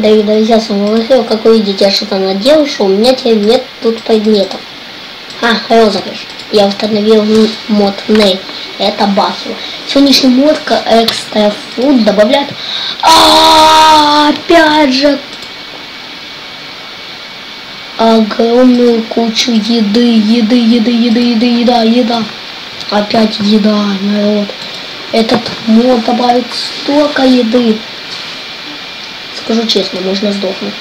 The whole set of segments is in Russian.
дорогие друзья, с вами Михаил. Как вы видите, я что-то надел, что у меня теперь нет тут предметов. Розыгрыш. Я установил мод Nail. Это бахило. Сегодняшний мод Extra Food добавляет опять же огромную кучу еда. Опять еда, народ. Этот мод добавит столько еды. Скажу честно, можно сдохнуть.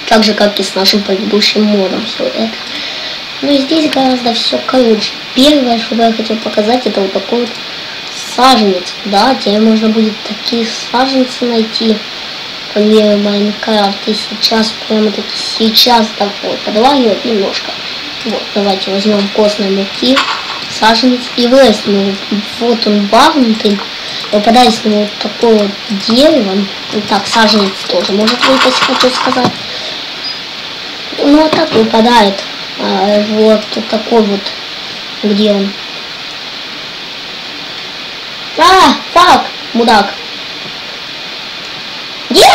Так же, как и с нашим предыдущим модом все это. Но здесь гораздо все короче. Первое, что я хотел показать, это вот такой вот саженец. Да, теперь можно будет такие саженцы найти по миру Майнкрафта. И сейчас, прямо таки сейчас такой подлагивать немножко. Вот, давайте возьмем костной муки, саженец и вырастим. Вот он багнутый. Выпадает с него вот такое вот дерево. Вот так, саженец тоже может выпасть, хочу сказать. Ну, а так выпадает вот такой вот, где он. Фак, мудак. Где?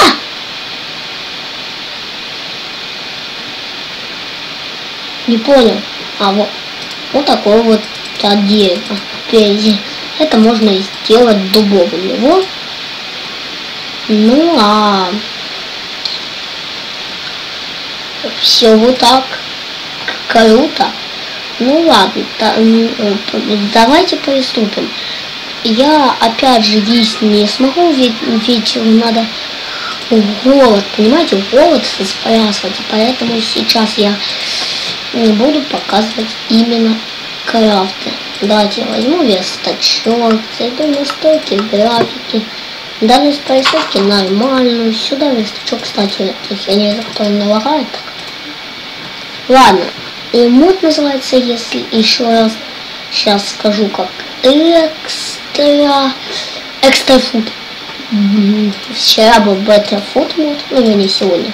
Не понял. Вот такой вот от дерева. Это можно сделать дубовым его. Ну все вот так. Круто. Ну ладно, давайте приступим. Я опять же есть не смогу, ведь надо голод, понимаете, голод спрятывать. Поэтому сейчас я буду показывать именно крафты. Давайте я возьму верстачок, зайду в настройки графики, дальность прорисовки нормальную. Сюда верстачок, кстати, я не вижу, кто не лагает. Ладно, и мод называется, если еще раз сейчас скажу, как Extra Food. Вчера был Better Food мод, ну не сегодня,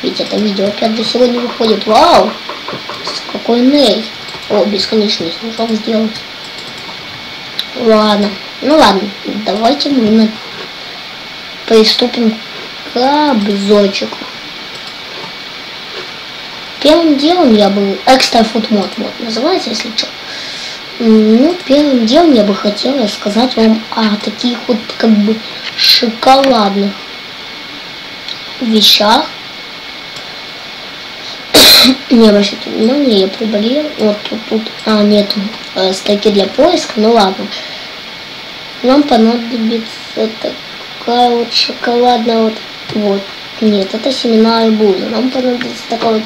ведь это видео опять до сегодня выходит. Вау, какой Nail. О, бесконечный снежок сделал. Ладно, ну ладно, давайте мы приступим к обзорчику. Первым делом я бы... Extra Food мод называется, если что. Ну, первым делом я бы хотела сказать вам о таких вот как бы шоколадных вещах. Не обращайте внимания, я приболел. Вот тут нету строки для поиска, ну ладно. Нам понадобится такая вот шоколадная вот. Нет, это семена арбуза. Нам понадобится такая вот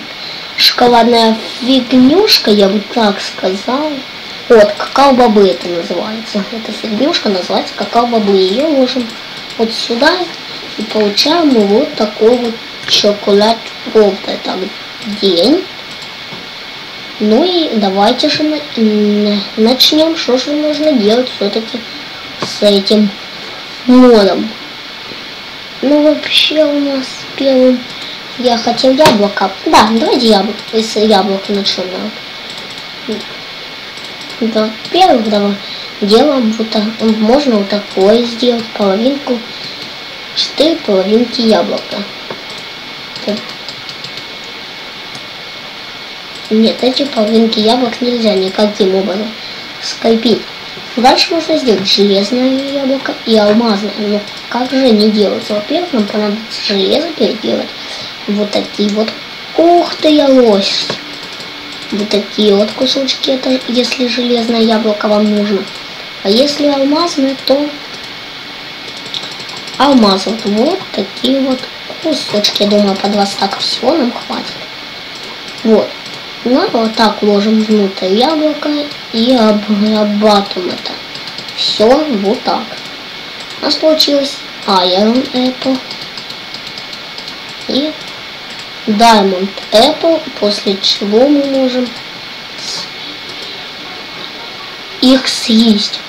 шоколадная фигнюшка, я бы так сказал. Вот, какао-бобы это называется. Эта фигнюшка называется какао-бобы. Ее ложим вот сюда и получаем вот такой вот шоколад голд. Это день. Ну и давайте же начнем. Что же нужно делать все-таки с этим модом? Ну вообще у нас первым я хотел яблоко. Да, давайте с яблока начнем. Да, первым делаем вот так. Можно вот такое сделать, половинку, 4 половинки яблока. Нет, эти половинки яблок нельзя никаким образом скрепить. Дальше можно сделать железное яблоко и алмазное. Но как же не делается? Во-первых, нам понадобится железо переделать. Вот такие вот. Ух ты, я лось. Вот такие вот кусочки, это если железное яблоко вам нужно. А если алмазное, то алмаз. Вот такие вот кусочки. Я думаю, по 2 стака всего нам хватит. Вот. Ну, вот так ложим внутрь яблоко и обрабатываем это. Все вот так. У нас получилось Iron Apple и Diamond Apple, после чего мы можем их съесть.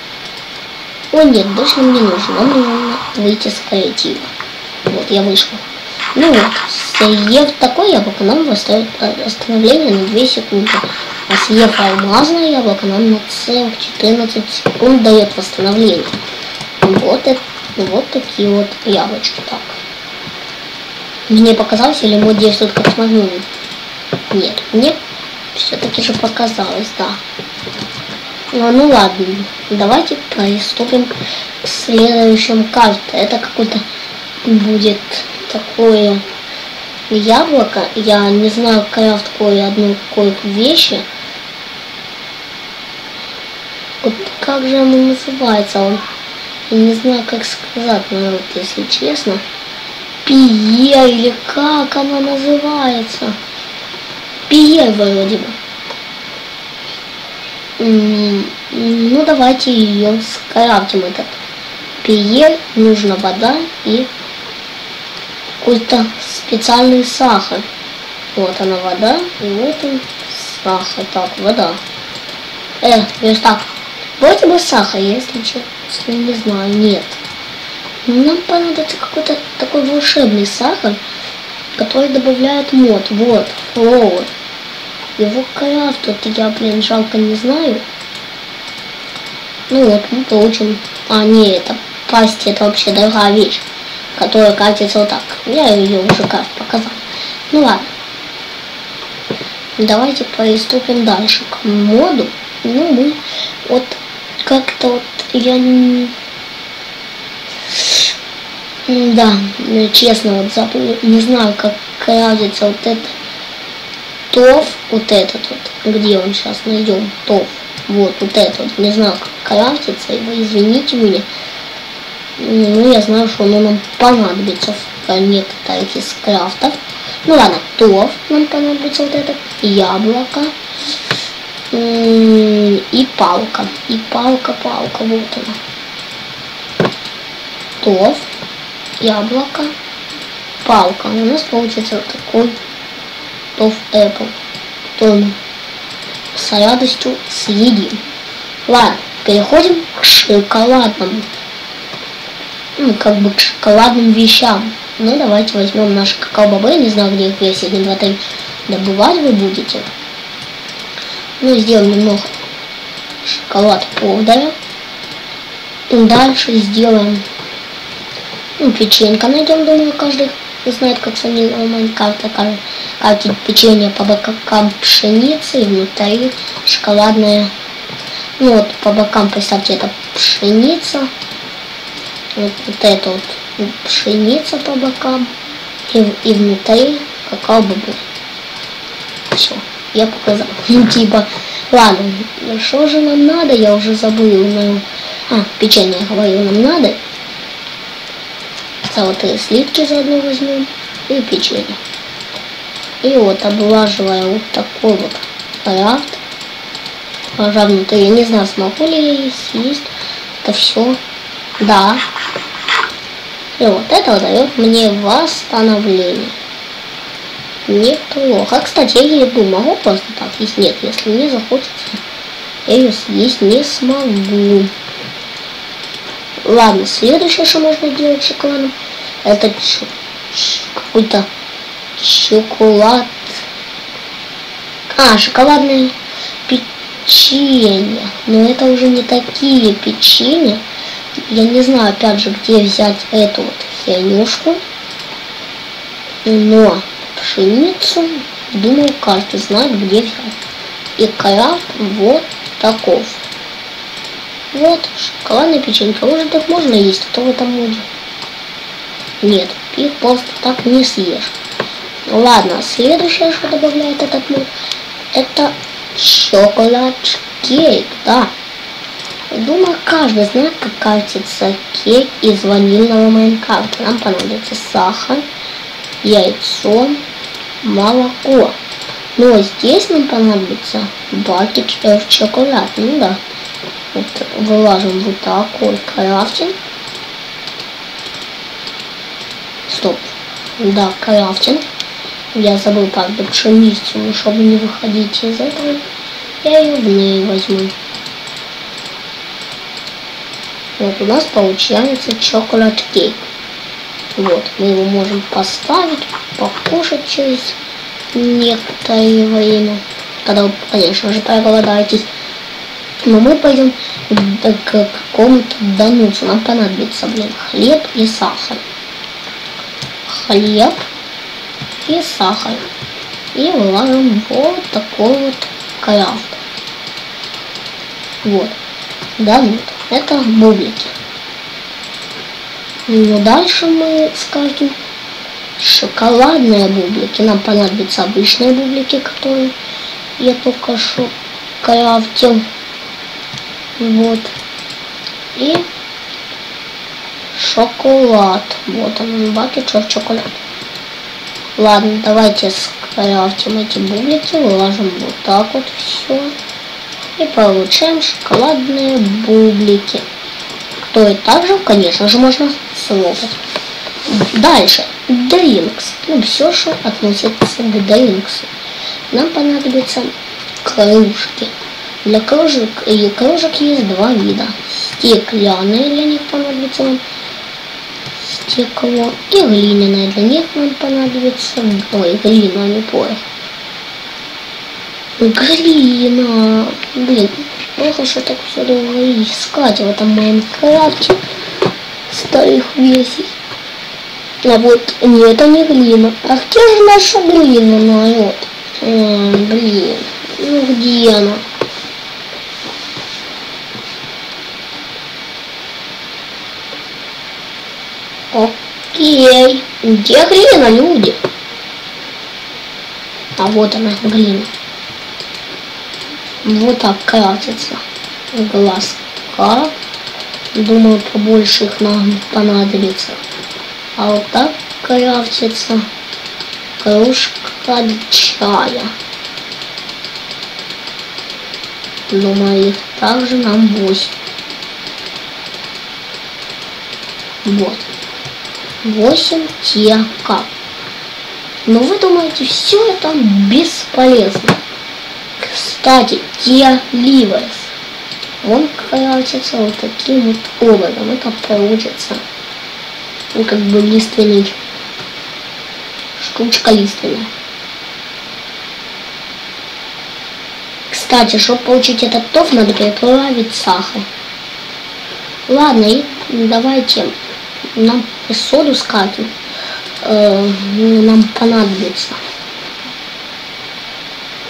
О нет, больше нам не нужно. Нам нужно выйти с креатива. Вот, я вышел. Ну вот, съев такое яблоко, нам восстановит остановление на 2 секунды. А съев алмазное яблоко, нам на целых 14 секунд дает восстановление. Вот такие вот яблочки. Так. Мне показалось, или мод действует как смогнул? Нет, мне все-таки же показалось, да. Ну ладно, давайте приступим к следующему карте. Это какой-то будет такое яблоко. Я не знаю, крафт такой одной такой вещи. Вот как же оно называется? Я не знаю, как сказать, народ, если честно. Пье или как она называется? Пье вроде бы. Ну давайте ее скрафтим, этот пье. Нужна вода и какой-то специальный сахар. Вот она вода, и вот он сахар. Так, вода. Так. Вроде бы сахар, если честно, не знаю, нет. Нам понадобится какой-то такой волшебный сахар, который добавляет мод. Вот, флоур. Его крафт, вот я, блин, жалко не знаю. Ну вот, мы получим... А, не, это пасть, это вообще дорогая вещь, которая катится вот так. Я ее уже как показал. Ну ладно. Давайте приступим дальше к моду. Ну, мы вот как-то вот я не... Да, честно, вот забыл, не знаю, как крафтится вот это. ТОВ, вот этот вот, где он сейчас найдем, ТОВ, вот этот вот, не знаю, как крафтится, его, извините меня. Ну, я знаю, что оно нам понадобится в некоторых из крафтов. Ну ладно, ТОВ нам понадобится вот этот, яблоко и палка. И палка, вот она. ТОВ, яблоко, палка. У нас получится вот такой ТОВ Apple. Потом с радостью съедим. Ладно, переходим к шоколадному. Ну, как бы к шоколадным вещам. Ну, давайте возьмем наши какао-бобы. Не знаю, где их весь один в отель добывать вы будете. Ну, сделаем немного шоколад повдоря. Дальше сделаем, ну, печенька найдем, думаю, каждый знает, как с ванильного Майнкрафта, каждый печенье по бокам пшеницы и внутри шоколадная. Ну вот по бокам, представьте, это пшеница. Вот это вот пшеница по бокам и внутри какао-бобы. Все, я показал. Типа, ладно, что же нам надо, я уже забыл. Печенье, я говорю, нам надо. Золотые сливки заодно возьмем и печенье. И вот облаживая вот такой вот крафт. Пожалуйста, я не знаю, смогу ли я съесть это все. Да. И вот это дает мне восстановление. Неплохо. Кстати, я еду могу просто так есть? Нет, если мне захочется, я ее съесть не смогу. Ладно, следующее, что можно делать шоколадом, это какой-то шоколад. Шоколадное печенье. Но это уже не такие печенья. Я не знаю, опять же, где взять эту вот хернюшку. Но пшеницу, думаю, каждый знает, где взять. И крафт вот таков. Вот, шоколадная печенька. Уже так можно есть, а то в этом моде. Нет, их просто так не съешь. Ладно, следующее, что добавляет этот мод, это шоколад кейк, да. Думаю, каждый знает, как катится кейк из ванильного Майнкрафта. Нам понадобится сахар, яйцо, молоко. Но здесь нам понадобится бакет шоколад. Ну да. Вот вылажим вот такой крафтинг. Стоп. Да, крафтинг. Я забыл, правда, пшеницу, но чтобы не выходить из этого, я ее в ней возьму. Вот у нас получается чоколад кейк. Вот, мы его можем поставить, покушать через некоторое время, когда вы, конечно же, проголодаетесь. Но мы пойдем к какому-то донуцу. Нам понадобится, блин, хлеб и сахар. Хлеб и сахар. И вложим вот такой вот крафт. Вот. Да, вот. Это бублики. Но дальше мы скажем шоколадные бублики. Нам понадобятся обычные бублики, которые я только что крафтил. Вот. И шоколад. Вот он, бакет шоколад. Ладно, давайте скрафтим эти бублики, выложим вот так вот все. И получаем шоколадные бублики. Которые также, конечно же, можно слопать. Дальше. Дринкс. Ну, все, что относится к дринксу. Нам понадобятся кружки. Для кружек есть два вида. Стеклянные, для них понадобится нам стекло. И глиняные, для них нам понадобится... Ой, глина, не порох. Глина. Блин, плохо, что так все долго искать в этом Майнкрафте старых версий. А вот, нет, это не глина. А где же наша глина, народ? Блин, ну где она? Окей. Где глина, люди? А вот она, глина. Вот так крафтится глазка. Думаю, побольше их нам понадобится. А вот так крафтится кружка чая. Думаю, их также нам 8. Вот. 8 тека. Но вы думаете, все это бесполезно. Кстати, ливерс. Он крафтится вот таким вот образом. Это получится. Ну, как бы лиственный. Штучка лиственная. Кстати, чтобы получить этот тоф, надо переплавить сахар. Ладно, и давайте нам соду скатим. Нам понадобится.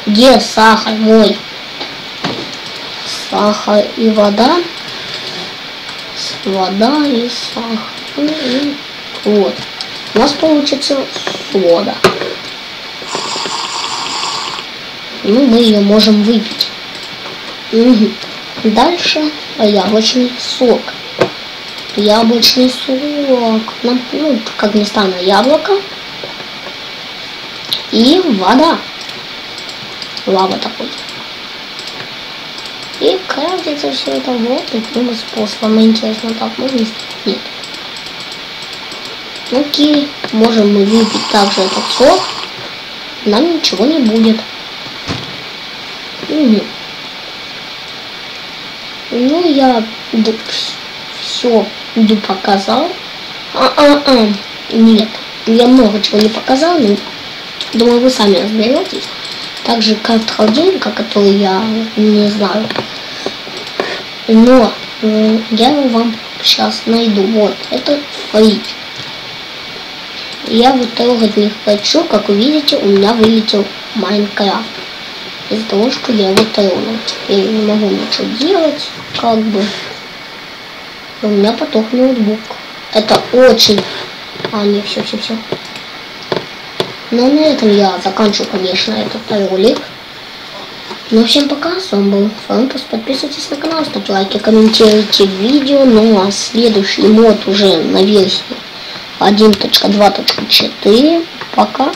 Где сахар мой? Сахар и вода. Вода и сахар. И вот. У нас получится сода. Ну, мы ее можем выпить. Угу. Дальше яблочный сок. Яблочный сок. Нам, ну, как ни странно, яблоко. И вода. Лава такой. И крафтится все это вот таким способом. Интересно, так можно сделать? Нет. Окей. Можем мы выпить также этот сок. Нам ничего не будет. Угу. Ну, я все показал. Нет. Я много чего не показал, но думаю, вы сами разберетесь. Также крафт холодильника, который я не знаю. Но я его вам сейчас найду. Вот, это фрич. Я вот трогать не хочу, как вы видите, у меня вылетел Майнкрафт. Из-за того, что я его тронул. Теперь не могу ничего делать, как бы. У меня поток ноутбук. Это очень... не, все. Но на этом я заканчиваю, конечно, этот ролик. Ну, всем пока, с вами был Фармпус. Подписывайтесь на канал, ставьте лайки, комментируйте видео. Ну, а следующий мод уже на версии 1.2.4. Пока.